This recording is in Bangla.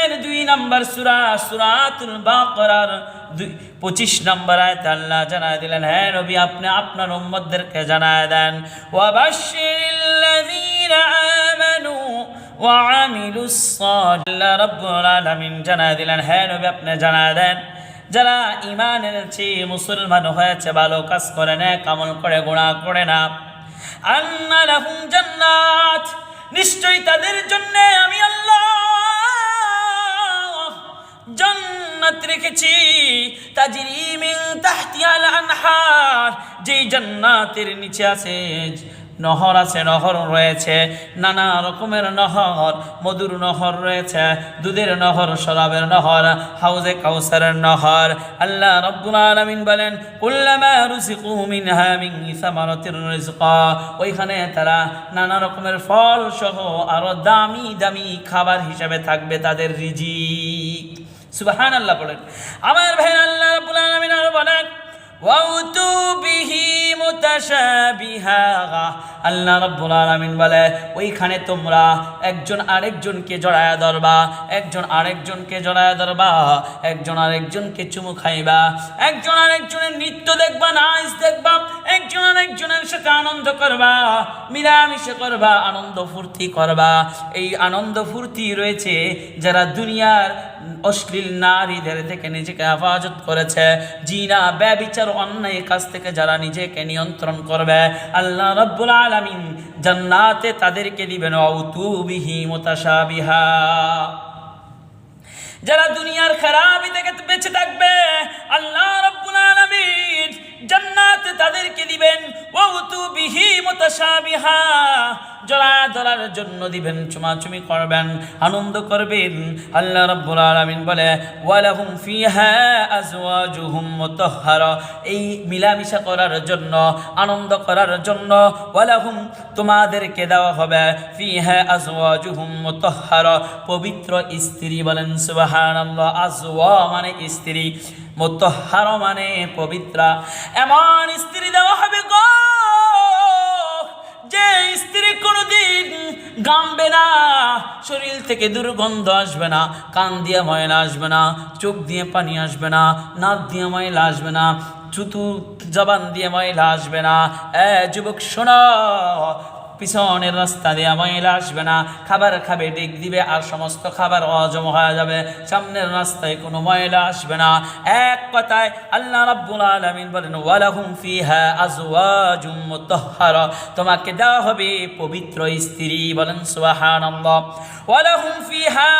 কারিমের 2 নম্বর সূরা সূরাতুল বাকারার 25 নম্বর আয়াতে আল্লাহ জানায় দিলেন, হে নবী আপনি আপনার উম্মতদেরকে জানায় দেন, ওয়াবাশশিরিল্লাযীনা আমানু ওয়া আমিলুস সালিহাত। আল্লাহ রাব্বুল আলামিন জানায় দিলেন, হে নবী আপনি জানায় দেন যারা ঈমান এনেছে, মুসলমান হয়েছে, ভালো কাজ করে, নেক আমল করে, গুনাহ করে না, আন্না লাহুম জান্নাত, নিশ্চয়ই তাদের জন্য আমি আল্লাহ জান্নাত রেখেছি, তাজরি মিন তাহতিহাল আনহার, যেই জান্নাতের নিচে আছে নহর আছে, নহর রয়েছে, নানা রকমের নহর, মধুর নহর রয়েছে, দুধের নহর, শরাবের নহর, হাউজে কাউসারের নহর। আল্লাহ রাব্বুল আলামিন বলেন, কুল্লামা রুজিকু মিনহা মিন সামারাতির রিজকা, ওইখানে তারা নানা রকমের ফল সহ আরো দামি দামি খাবার হিসেবে থাকবে তাদের রিজিক। সুবহানাল্লাহ বলেন। আমার ভাই, আল্লাহ রাব্বুল আলামিন আরো বলেন, ওয়াউতু বিহি মুতাশাবিহা, আল্লাহ রাব্বুল আলামিন বলে ওইখানে তোমরা একজন আরেকজনকে জড়ায়া ধরবা, একজন আরেকজনকে জড়ায়া ধরবা, একজন আরেকজনকে চুমু খাইবা, একজন আরেকজনের নৃত্য দেখবা, নাচ দেখবা, একজন আরেকজনের সাথে আনন্দ করবা, মিলামিশা করবা, আনন্দ ফুর্তি করবা। এই আনন্দ ফুর্তি রয়েছে যারা দুনিয়ার অশ্লীল নারীদের থেকে নিজেকে হেফাজত করেছে, জিনা ব্যভিচার অন্যায় কাজ থেকে যারা নিজেকে নিয়ন্ত্রণ করবে, আল্লাহ রাব্বুল আলামিন জান্নাতে তাদেরকে দিবেন ওয়াউতু বিহি মুতাশাবিহা। যারা দুনিয়ার খারাপি থেকে বেঁচে থাকবে, আল্লাহ রাব্বুল আলামিন জান্নাতে তাদেরকে দিবেন ওয়াউতু বিহি মুতাশাবিহা, জড়ায়া ধরার জন্য দিবেন, চুমাচুমি করবেন, আনন্দ করবেন। আল্লাহ রাব্বুল আলামিন বলে, ওয়ালাহুম ফিহা আজওয়াজুহুম মুতাহহারা, এই মিলামিশা করার জন্য, আনন্দ করার জন্য, ওয়ালাহুম তোমাদেরকে দেওয়া হবে ফিহা আজওয়াজুহুম মুতাহহারা, পবিত্র স্ত্রী। বলেন সুবহানাল্লাহ। আজওয়া মানে স্ত্রী, মুতাহহারা মানে পবিত্র। এমন স্ত্রী দেওয়া হবে গো, যে স্ত্রী কোনোদিন গামবে না, শরীর থেকে দুর্গন্ধ আসবে না, কান দিয়ে ময়লা আসবে না, চোখ দিয়ে পানি আসবে না, নাক দিয়ে ময়লা আসবে না, চুতু জবান দিয়ে ময়লা আসবে না। যুবক শোনো, পিছনের রাস্তা দিয়ে ময়লা আসবে না, খাবার খাবে, ডেক দিবে, আর সমস্ত খাবার হজম হয়ে যাবে, সামনের রাস্তায় কোনো ময়লা আসবে না। এক কথায় আল্লাহ রাব্বুল আলামিন বলেন, ওয়ালাহুম ফিহা আজওয়াজুম মুতাহহারা, তোমাকে দেওয়া হবে পবিত্র স্ত্রী। বলেন সুবহানাল্লাহ। ওয়ালাহুম ফিহা